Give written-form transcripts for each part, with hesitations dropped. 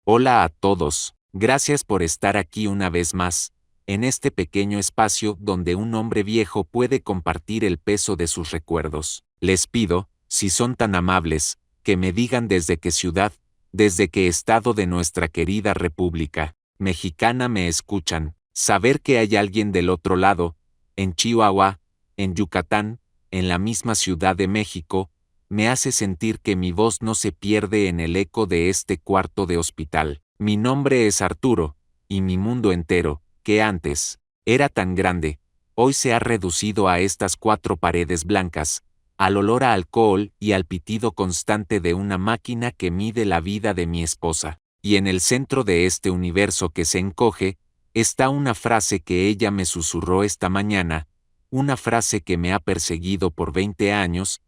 Hola a todos, gracias por estar aquí una vez más, en este pequeño espacio donde un hombre viejo puede compartir el peso de sus recuerdos. Les pido, si son tan amables, que me digan desde qué ciudad, desde qué estado de nuestra querida República Mexicana me escuchan. Saber que hay alguien del otro lado, en Chihuahua, en Yucatán, en la misma Ciudad de México, me hace sentir que mi voz no se pierde en el eco de este cuarto de hospital. Mi nombre es Arturo, y mi mundo entero, que antes era tan grande, hoy se ha reducido a estas 4 paredes blancas, al olor a alcohol y al pitido constante de una máquina que mide la vida de mi esposa. Y en el centro de este universo que se encoge, está una frase que ella me susurró esta mañana, una frase que me ha perseguido por 20 años,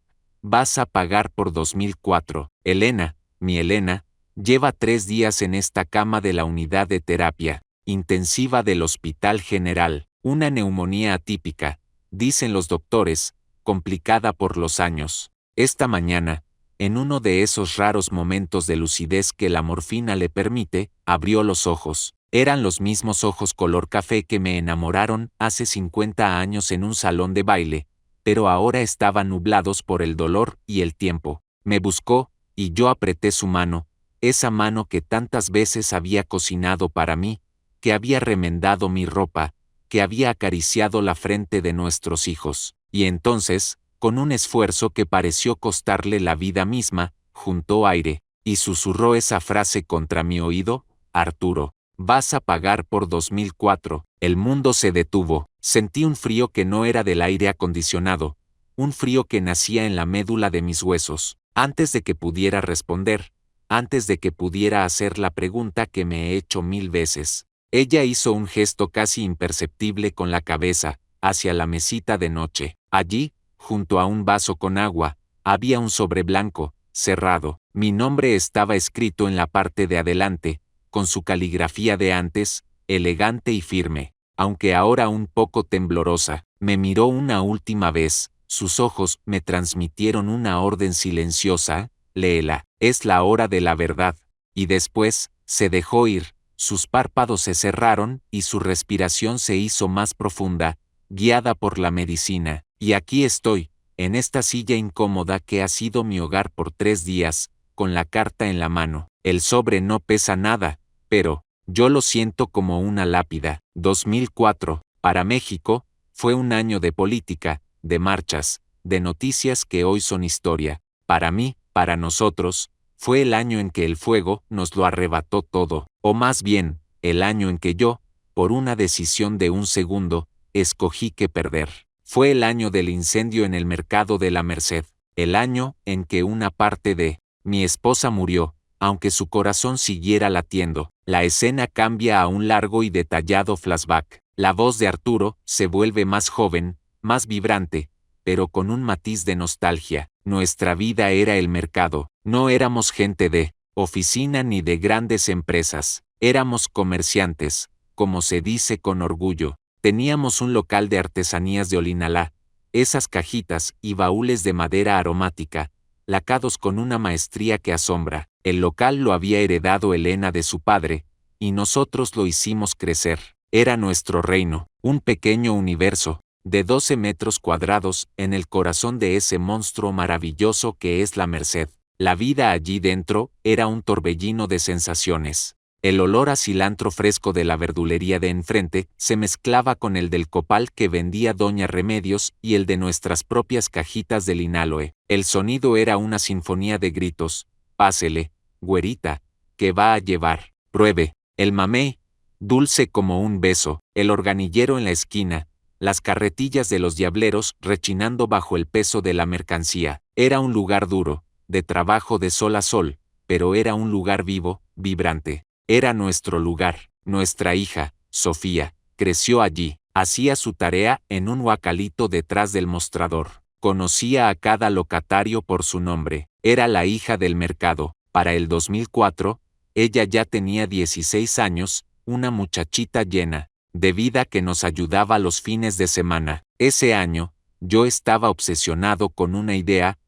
vas a pagar por 2004. Elena, mi Elena, lleva 3 días en esta cama de la unidad de terapia intensiva del Hospital General, una neumonía atípica, dicen los doctores, complicada por los años. Esta mañana, en uno de esos raros momentos de lucidez que la morfina le permite, abrió los ojos. Eran los mismos ojos color café que me enamoraron hace 50 años en un salón de baile, pero ahora estaban nublados por el dolor y el tiempo. Me buscó, y yo apreté su mano, esa mano que tantas veces había cocinado para mí, que había remendado mi ropa, que había acariciado la frente de nuestros hijos. Y entonces, con un esfuerzo que pareció costarle la vida misma, juntó aire, y susurró esa frase contra mi oído: Arturo, vas a pagar por 2004. El mundo se detuvo. Sentí un frío que no era del aire acondicionado, un frío que nacía en la médula de mis huesos. Antes de que pudiera responder, antes de que pudiera hacer la pregunta que me he hecho 1000 veces, ella hizo un gesto casi imperceptible con la cabeza, hacia la mesita de noche. Allí, junto a un vaso con agua, había un sobre blanco, cerrado. Mi nombre estaba escrito en la parte de adelante, con su caligrafía de antes, elegante y firme, aunque ahora un poco temblorosa. Me miró una última vez, sus ojos me transmitieron una orden silenciosa: léela, es la hora de la verdad. Y después, se dejó ir, sus párpados se cerraron y su respiración se hizo más profunda, guiada por la medicina. Y aquí estoy, en esta silla incómoda que ha sido mi hogar por 3 días, con la carta en la mano. El sobre no pesa nada, pero yo lo siento como una lápida. 2004, para México, fue un año de política, de marchas, de noticias que hoy son historia. Para mí, para nosotros, fue el año en que el fuego nos lo arrebató todo, o más bien, el año en que yo, por una decisión de un segundo, escogí que perder. Fue el año del incendio en el mercado de la Merced, el año en que una parte de mi esposa murió, aunque su corazón siguiera latiendo. La escena cambia a un largo y detallado flashback. La voz de Arturo se vuelve más joven, más vibrante, pero con un matiz de nostalgia. Nuestra vida era el mercado, no éramos gente de oficina ni de grandes empresas, éramos comerciantes, como se dice con orgullo. Teníamos un local de artesanías de Olinalá, esas cajitas y baúles de madera aromática, lacados con una maestría que asombra. El local lo había heredado Elena de su padre, y nosotros lo hicimos crecer. Era nuestro reino, un pequeño universo, de 12 metros cuadrados, en el corazón de ese monstruo maravilloso que es la Merced. La vida allí dentro era un torbellino de sensaciones. El olor a cilantro fresco de la verdulería de enfrente se mezclaba con el del copal que vendía Doña Remedios y el de nuestras propias cajitas de linaloe. El sonido era una sinfonía de gritos: pásele, güerita, que va a llevar, pruebe, el mamey, dulce como un beso, el organillero en la esquina, las carretillas de los diableros rechinando bajo el peso de la mercancía. Era un lugar duro, de trabajo de sol a sol, pero era un lugar vivo, vibrante. Era nuestro lugar. Nuestra hija, Sofía, creció allí. Hacía su tarea en un huacalito detrás del mostrador. Conocía a cada locatario por su nombre. Era la hija del mercado. Para el 2004, ella ya tenía 16 años, una muchachita llena de vida que nos ayudaba los fines de semana. Ese año, yo estaba obsesionado con una idea: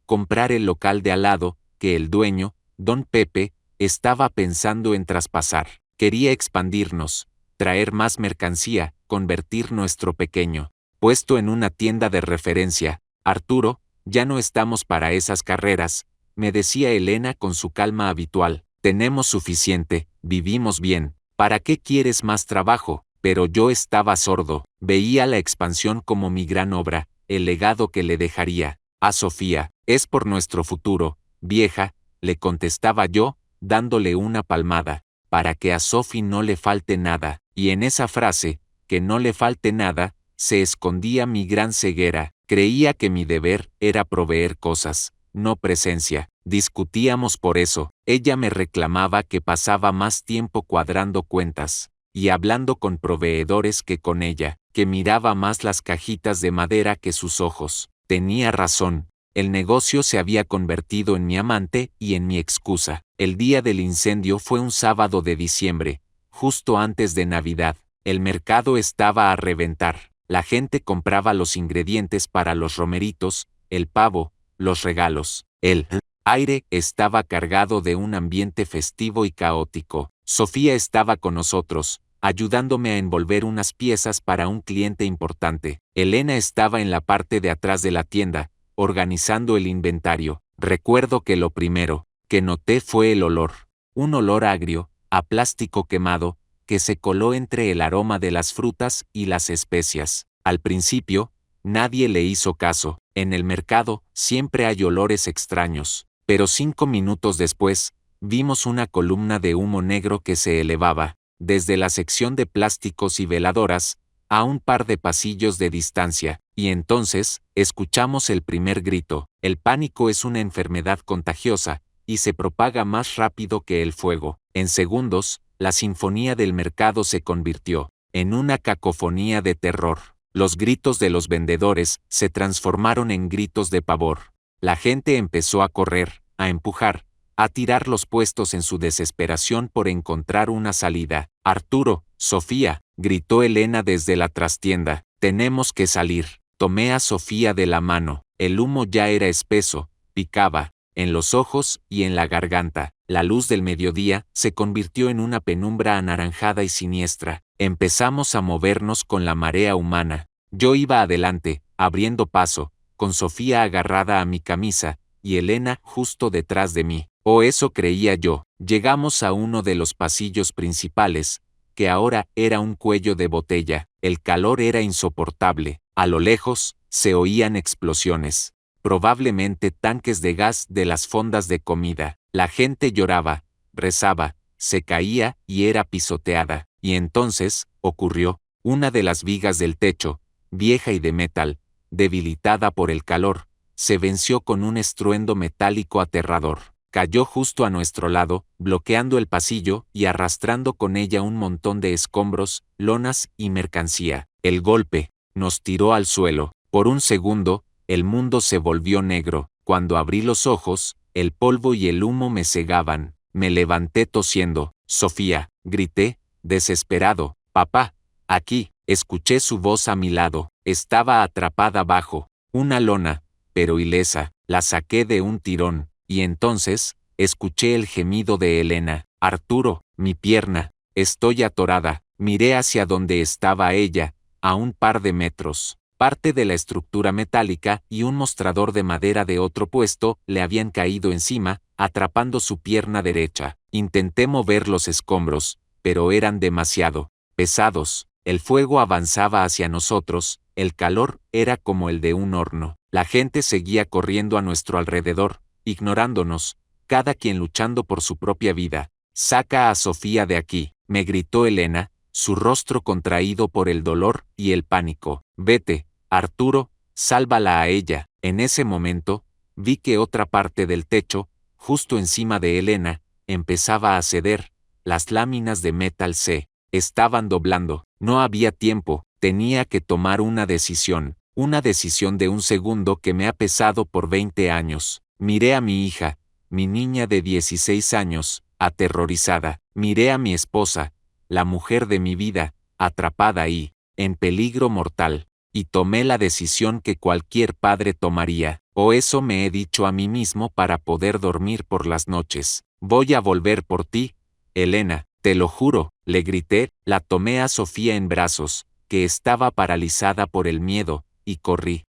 comprar el local de al lado, que el dueño, don Pepe, Estaba pensando en traspasar. Quería expandirnos, traer más mercancía, convertir nuestro pequeño puesto en una tienda de referencia. Arturo, ya no estamos para esas carreras, me decía Elena con su calma habitual. Tenemos suficiente, vivimos bien. ¿Para qué quieres más trabajo? Pero yo estaba sordo. Veía la expansión como mi gran obra, el legado que le dejaría a Sofía. Es por nuestro futuro, vieja, le contestaba yo, dándole una palmada, para que a Sophie no le falte nada. Y en esa frase, que no le falte nada, se escondía mi gran ceguera. Creía que mi deber era proveer cosas, no presencia. Discutíamos por eso. Ella me reclamaba que pasaba más tiempo cuadrando cuentas y hablando con proveedores que con ella, que miraba más las cajitas de madera que sus ojos. Tenía razón. El negocio se había convertido en mi amante y en mi excusa. El día del incendio fue un sábado de diciembre, justo antes de Navidad. El mercado estaba a reventar. La gente compraba los ingredientes para los romeritos, el pavo, los regalos. El aire estaba cargado de un ambiente festivo y caótico. Sofía estaba con nosotros, ayudándome a envolver unas piezas para un cliente importante. Elena estaba en la parte de atrás de la tienda, organizando el inventario. Recuerdo que lo primero que noté fue el olor. Un olor agrio, a plástico quemado, que se coló entre el aroma de las frutas y las especias. Al principio, nadie le hizo caso. En el mercado siempre hay olores extraños. Pero 5 minutos después, vimos una columna de humo negro que se elevaba, desde la sección de plásticos y veladoras, a un par de pasillos de distancia, y entonces, escuchamos el primer grito. El pánico es una enfermedad contagiosa, y se propaga más rápido que el fuego. En segundos, la sinfonía del mercado se convirtió en una cacofonía de terror. Los gritos de los vendedores se transformaron en gritos de pavor. La gente empezó a correr, a empujar, a tirar los puestos en su desesperación por encontrar una salida. Arturo, Sofía, gritó Elena desde la trastienda. Tenemos que salir. Tomé a Sofía de la mano. El humo ya era espeso, picaba, en los ojos y en la garganta. La luz del mediodía se convirtió en una penumbra anaranjada y siniestra. Empezamos a movernos con la marea humana. Yo iba adelante, abriendo paso, con Sofía agarrada a mi camisa, y Elena justo detrás de mí. O eso creía yo. Llegamos a uno de los pasillos principales, que ahora era un cuello de botella. El calor era insoportable. A lo lejos, se oían explosiones. Probablemente tanques de gas de las fondas de comida. La gente lloraba, rezaba, se caía y era pisoteada. Y entonces, ocurrió, una de las vigas del techo, vieja y de metal, debilitada por el calor, se venció con un estruendo metálico aterrador. Cayó justo a nuestro lado, bloqueando el pasillo y arrastrando con ella un montón de escombros, lonas y mercancía. El golpe nos tiró al suelo. Por un segundo, el mundo se volvió negro. Cuando abrí los ojos, el polvo y el humo me cegaban. Me levanté tosiendo. Sofía, grité, desesperado. Papá, aquí. Escuché su voz a mi lado. Estaba atrapada bajo una lona, pero ilesa. La saqué de un tirón, y entonces, escuché el gemido de Elena. Arturo, mi pierna, estoy atorada. Miré hacia donde estaba ella, a un par de metros. Parte de la estructura metálica y un mostrador de madera de otro puesto le habían caído encima, atrapando su pierna derecha. Intenté mover los escombros, pero eran demasiado pesados. El fuego avanzaba hacia nosotros, el calor era como el de un horno. La gente seguía corriendo a nuestro alrededor, ignorándonos, cada quien luchando por su propia vida. «Saca a Sofía de aquí», me gritó Elena, su rostro contraído por el dolor y el pánico. «Vete, Arturo, sálvala a ella». En ese momento, vi que otra parte del techo, justo encima de Elena, empezaba a ceder. Las láminas de metal se estaban doblando. No había tiempo, tenía que tomar una decisión de un segundo que me ha pesado por 20 años. Miré a mi hija, mi niña de 16 años, aterrorizada. Miré a mi esposa, la mujer de mi vida, atrapada ahí, en peligro mortal. Y tomé la decisión que cualquier padre tomaría, o eso me he dicho a mí mismo para poder dormir por las noches. Voy a volver por ti, Elena, te lo juro, le grité, la tomé a Sofía en brazos, que estaba paralizada por el miedo, y corrí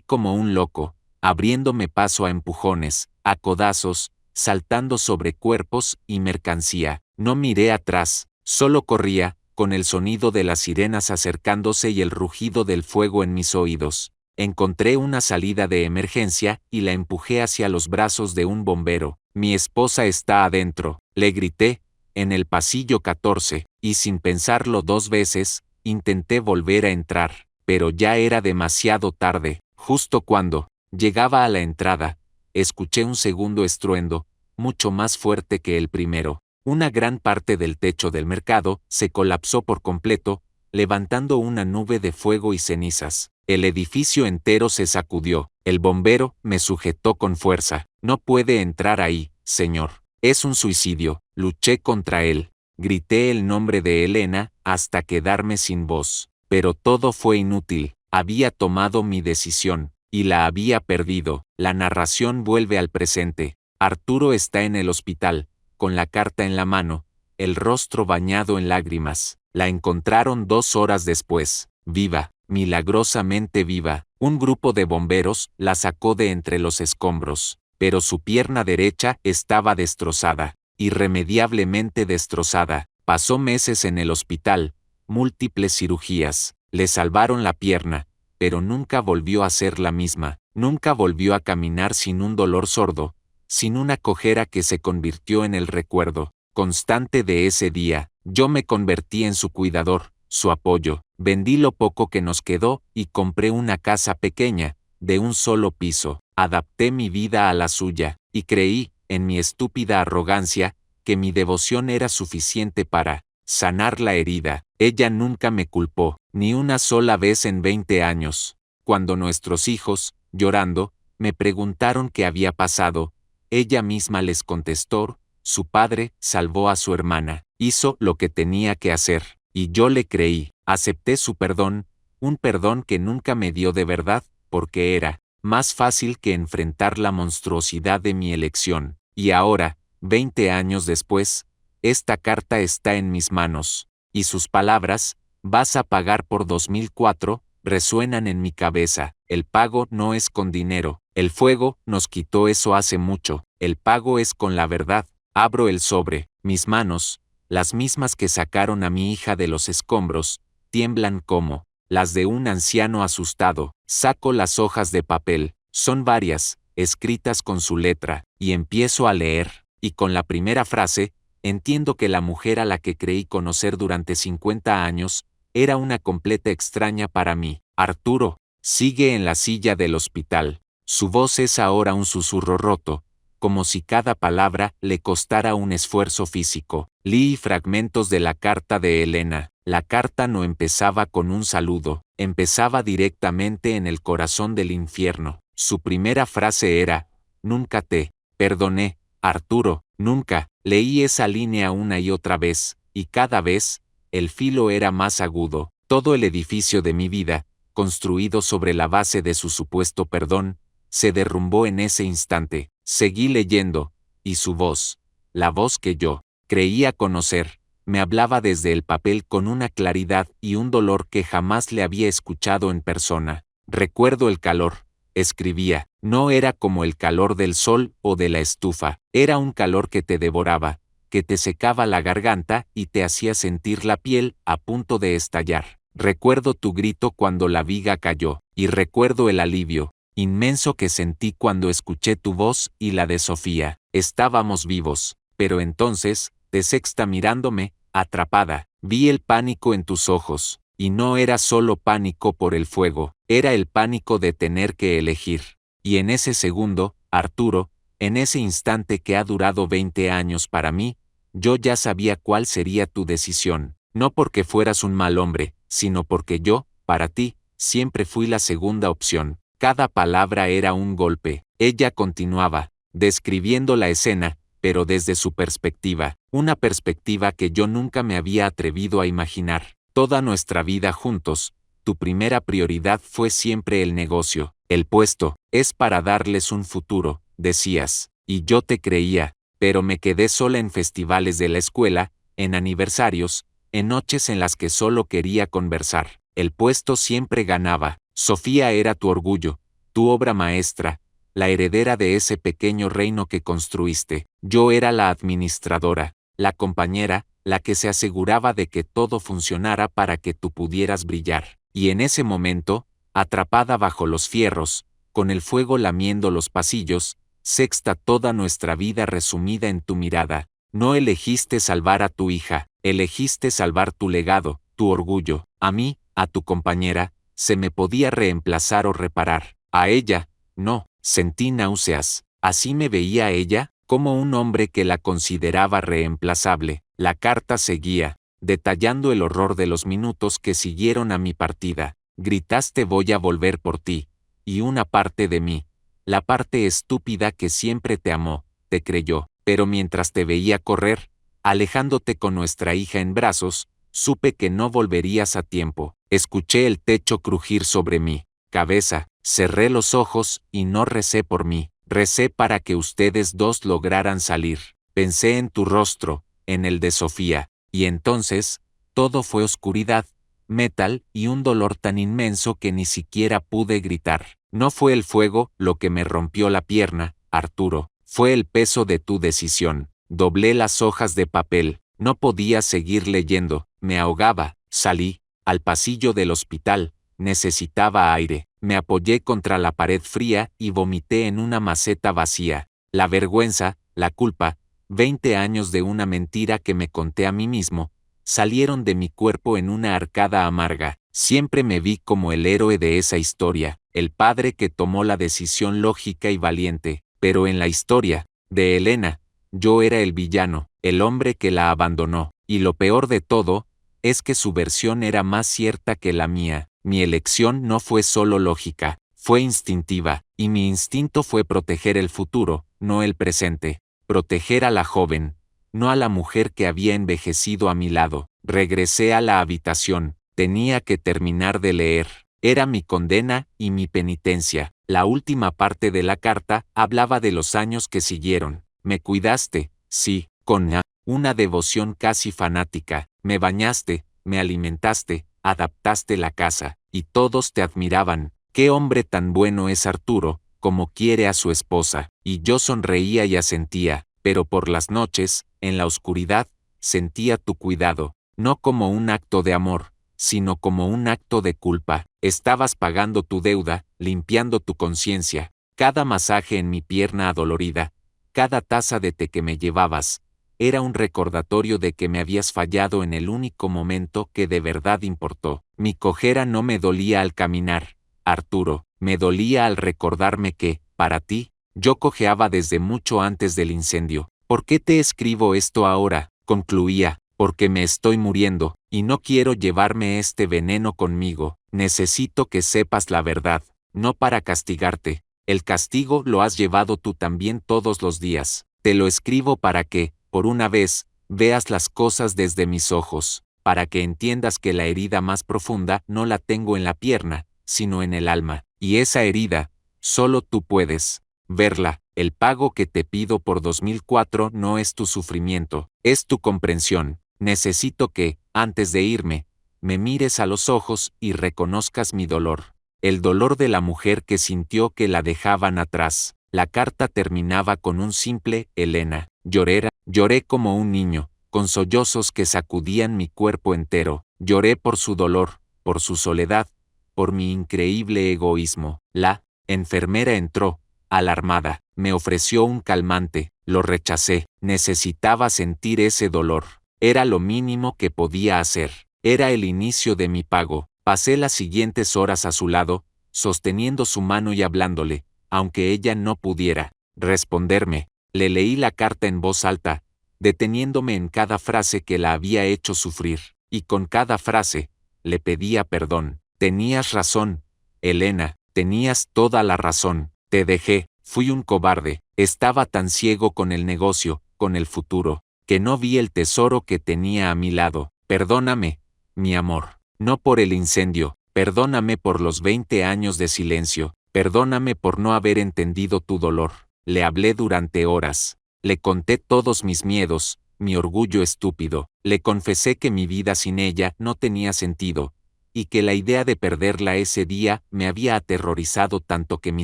como un loco, abriéndome paso a empujones, a codazos, saltando sobre cuerpos y mercancía. No miré atrás, solo corría, con el sonido de las sirenas acercándose y el rugido del fuego en mis oídos. Encontré una salida de emergencia y la empujé hacia los brazos de un bombero. Mi esposa está adentro, le grité, en el pasillo 14, y sin pensarlo 2 veces, intenté volver a entrar, pero ya era demasiado tarde. Justo cuando llegaba a la entrada, escuché un segundo estruendo, mucho más fuerte que el primero. Una gran parte del techo del mercado se colapsó por completo, levantando una nube de fuego y cenizas. El edificio entero se sacudió. El bombero me sujetó con fuerza. No puede entrar ahí, señor. Es un suicidio. Luché contra él. Grité el nombre de Elena hasta quedarme sin voz. Pero todo fue inútil. Había tomado mi decisión, y la había perdido. La narración vuelve al presente. Arturo está en el hospital, con la carta en la mano, el rostro bañado en lágrimas. La encontraron 2 horas después, viva, milagrosamente viva. Un grupo de bomberos la sacó de entre los escombros, pero su pierna derecha estaba destrozada, irremediablemente destrozada. Pasó meses en el hospital, múltiples cirugías, le salvaron la pierna, pero nunca volvió a ser la misma, nunca volvió a caminar sin un dolor sordo, sin una cojera que se convirtió en el recuerdo constante de ese día. Yo me convertí en su cuidador, su apoyo. Vendí lo poco que nos quedó y compré una casa pequeña, de un solo piso. Adapté mi vida a la suya, y creí, en mi estúpida arrogancia, que mi devoción era suficiente para sanar la herida. Ella nunca me culpó, ni una sola vez en 20 años. Cuando nuestros hijos, llorando, me preguntaron qué había pasado, ella misma les contestó: su padre salvó a su hermana, hizo lo que tenía que hacer, y yo le creí. Acepté su perdón, un perdón que nunca me dio de verdad, porque era más fácil que enfrentar la monstruosidad de mi elección. Y ahora, 20 años después, esta carta está en mis manos, y sus palabras, vas a pagar por 2004, resuenan en mi cabeza. El pago no es con dinero, el fuego nos quitó eso hace mucho, el pago es con la verdad. Abro el sobre, mis manos, las mismas que sacaron a mi hija de los escombros, tiemblan como las de un anciano asustado. Saco las hojas de papel, son varias, escritas con su letra, y empiezo a leer, y con la primera frase, entiendo que la mujer a la que creí conocer durante 50 años, era una completa extraña para mí. Arturo sigue en la silla del hospital. Su voz es ahora un susurro roto, como si cada palabra le costara un esfuerzo físico. Leí fragmentos de la carta de Elena. La carta no empezaba con un saludo, empezaba directamente en el corazón del infierno. Su primera frase era: nunca te perdoné, Arturo, nunca. Leí esa línea una y otra vez, y cada vez, el filo era más agudo. Todo el edificio de mi vida, construido sobre la base de su supuesto perdón, se derrumbó en ese instante. Seguí leyendo, y su voz, la voz que yo creía conocer, me hablaba desde el papel con una claridad y un dolor que jamás le había escuchado en persona. Recuerdo el calor, escribía, no era como el calor del sol o de la estufa, era un calor que te devoraba, que te secaba la garganta y te hacía sentir la piel a punto de estallar. Recuerdo tu grito cuando la viga cayó, y recuerdo el alivio inmenso que sentí cuando escuché tu voz y la de Sofía. Estábamos vivos, pero entonces, de sexta mirándome, atrapada, vi el pánico en tus ojos, y no era solo pánico por el fuego, era el pánico de tener que elegir. Y en ese segundo, Arturo, en ese instante que ha durado 20 años para mí, yo ya sabía cuál sería tu decisión, no porque fueras un mal hombre, sino porque yo, para ti, siempre fui la segunda opción. Cada palabra era un golpe. Ella continuaba, describiendo la escena, pero desde su perspectiva, una perspectiva que yo nunca me había atrevido a imaginar. Toda nuestra vida juntos, tu primera prioridad fue siempre el negocio. El puesto es para darles un futuro, decías, y yo te creía, pero me quedé sola en festivales de la escuela, en aniversarios, en noches en las que solo quería conversar. El puesto siempre ganaba. Sofía era tu orgullo, tu obra maestra, la heredera de ese pequeño reino que construiste. Yo era la administradora, la compañera, la que se aseguraba de que todo funcionara para que tú pudieras brillar. Y en ese momento, atrapada bajo los fierros, con el fuego lamiendo los pasillos, sexta toda nuestra vida resumida en tu mirada. No elegiste salvar a tu hija, elegiste salvar tu legado, tu orgullo. A mí, a tu compañera, se me podía reemplazar o reparar. A ella, no. Sentí náuseas. ¿Así me veía ella? Como un hombre que la consideraba reemplazable. La carta seguía, detallando el horror de los minutos que siguieron a mi partida. Gritaste: voy a volver por ti. Y una parte de mí, la parte estúpida que siempre te amó, te creyó. Pero mientras te veía correr, alejándote con nuestra hija en brazos, supe que no volverías a tiempo. Escuché el techo crujir sobre mi cabeza, cerré los ojos y no recé por mí, recé para que ustedes dos lograran salir. Pensé en tu rostro, en el de Sofía, y entonces, todo fue oscuridad, metal y un dolor tan inmenso que ni siquiera pude gritar. No fue el fuego lo que me rompió la pierna, Arturo, fue el peso de tu decisión. Doblé las hojas de papel, no podía seguir leyendo, me ahogaba. Salí al pasillo del hospital, necesitaba aire, me apoyé contra la pared fría y vomité en una maceta vacía. La vergüenza, la culpa, 20 años de una mentira que me conté a mí mismo, salieron de mi cuerpo en una arcada amarga. Siempre me vi como el héroe de esa historia, el padre que tomó la decisión lógica y valiente, pero en la historia de Elena, yo era el villano, el hombre que la abandonó, y lo peor de todo, es que su versión era más cierta que la mía. Mi elección no fue solo lógica, fue instintiva, y mi instinto fue proteger el futuro, no el presente, proteger a la joven, no a la mujer que había envejecido a mi lado. Regresé a la habitación, tenía que terminar de leer. Era mi condena y mi penitencia. La última parte de la carta hablaba de los años que siguieron. Me cuidaste, sí, con una devoción casi fanática. Me bañaste, me alimentaste, adaptaste la casa, y todos te admiraban. Qué hombre tan bueno es Arturo, como quiere a su esposa. Y yo sonreía y asentía, pero por las noches, en la oscuridad, sentía tu cuidado, no como un acto de amor, sino como un acto de culpa. Estabas pagando tu deuda, limpiando tu conciencia. Cada masaje en mi pierna adolorida, cada taza de té que me llevabas, era un recordatorio de que me habías fallado en el único momento que de verdad importó. Mi cojera no me dolía al caminar, Arturo, me dolía al recordarme que, para ti, yo cojeaba desde mucho antes del incendio. ¿Por qué te escribo esto ahora?, concluía, porque me estoy muriendo, y no quiero llevarme este veneno conmigo. Necesito que sepas la verdad, no para castigarte. El castigo lo has llevado tú también todos los días. Te lo escribo para que, por una vez, veas las cosas desde mis ojos, para que entiendas que la herida más profunda no la tengo en la pierna, sino en el alma, y esa herida, solo tú puedes verla. El pago que te pido por 2004 no es tu sufrimiento, es tu comprensión. Necesito que, antes de irme, me mires a los ojos y reconozcas mi dolor. El dolor de la mujer que sintió que la dejaban atrás. La carta terminaba con un simple Elena. Lloré como un niño, con sollozos que sacudían mi cuerpo entero. Lloré por su dolor, por su soledad, por mi increíble egoísmo. La enfermera entró, alarmada, me ofreció un calmante, lo rechacé. Necesitaba sentir ese dolor. Era lo mínimo que podía hacer. Era el inicio de mi pago. Pasé las siguientes horas a su lado, sosteniendo su mano y hablándole, aunque ella no pudiera responderme. Le leí la carta en voz alta, deteniéndome en cada frase que la había hecho sufrir, y con cada frase, le pedía perdón. Tenías razón, Elena, tenías toda la razón. Te dejé, fui un cobarde, estaba tan ciego con el negocio, con el futuro, que no vi el tesoro que tenía a mi lado. Perdóname, mi amor, no por el incendio, perdóname por los 20 años de silencio, perdóname por no haber entendido tu dolor. Le hablé durante horas, Le conté todos mis miedos, mi orgullo estúpido. Le confesé que mi vida sin ella no tenía sentido, y que la idea de perderla ese día me había aterrorizado tanto que mi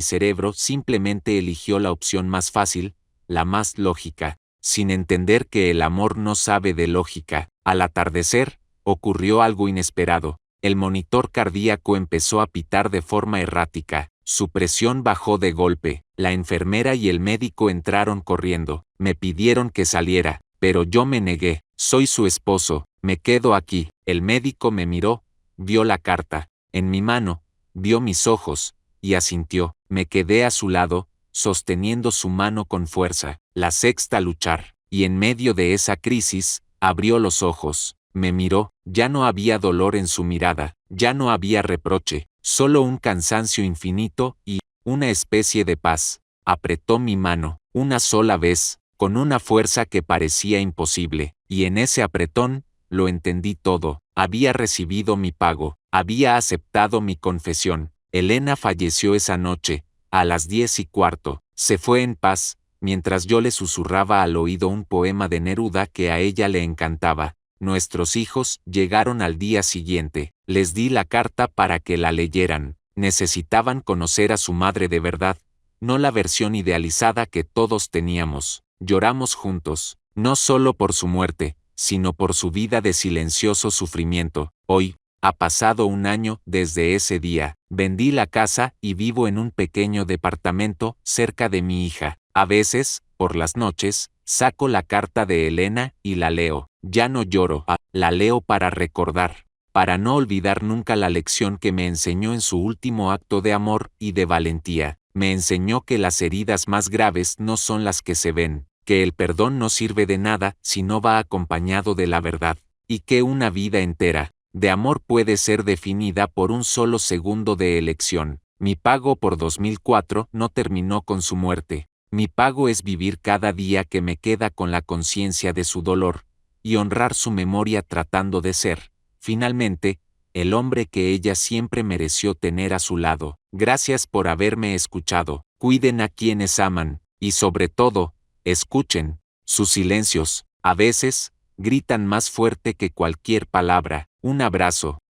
cerebro simplemente eligió la opción más fácil, la más lógica, sin entender que el amor no sabe de lógica. Al atardecer, ocurrió algo inesperado. El monitor cardíaco empezó a pitar de forma errática, su presión bajó de golpe, la enfermera y el médico entraron corriendo, me pidieron que saliera, pero yo me negué. Soy su esposo, me quedo aquí. El médico me miró, vio la carta en mi mano, vio mis ojos, y asintió. Me quedé a su lado, sosteniendo su mano con fuerza. La sexta luchar. Y en medio de esa crisis, abrió los ojos, me miró, ya no había dolor en su mirada, ya no había reproche, solo un cansancio infinito y una especie de paz. Apretó mi mano, una sola vez, con una fuerza que parecía imposible, y en ese apretón, lo entendí todo. Había recibido mi pago, había aceptado mi confesión. Elena falleció esa noche, a las 10:15, se fue en paz, mientras yo le susurraba al oído un poema de Neruda que a ella le encantaba. Nuestros hijos llegaron al día siguiente, les di la carta para que la leyeran. Necesitaban conocer a su madre de verdad, no la versión idealizada que todos teníamos. Lloramos juntos, no solo por su muerte, sino por su vida de silencioso sufrimiento. Hoy, ha pasado un año desde ese día. Vendí la casa y vivo en un pequeño departamento cerca de mi hija. A veces, por las noches, saco la carta de Elena y la leo. Ya no lloro, la leo para recordar, para no olvidar nunca la lección que me enseñó en su último acto de amor y de valentía. Me enseñó que las heridas más graves no son las que se ven, que el perdón no sirve de nada si no va acompañado de la verdad, y que una vida entera de amor puede ser definida por un solo segundo de elección. Mi pago por 2004 no terminó con su muerte. Mi pago es vivir cada día que me queda con la conciencia de su dolor, y honrar su memoria tratando de ser, finalmente, el hombre que ella siempre mereció tener a su lado. Gracias por haberme escuchado. Cuiden a quienes aman, y sobre todo, escuchen. Sus silencios, a veces, gritan más fuerte que cualquier palabra. Un abrazo.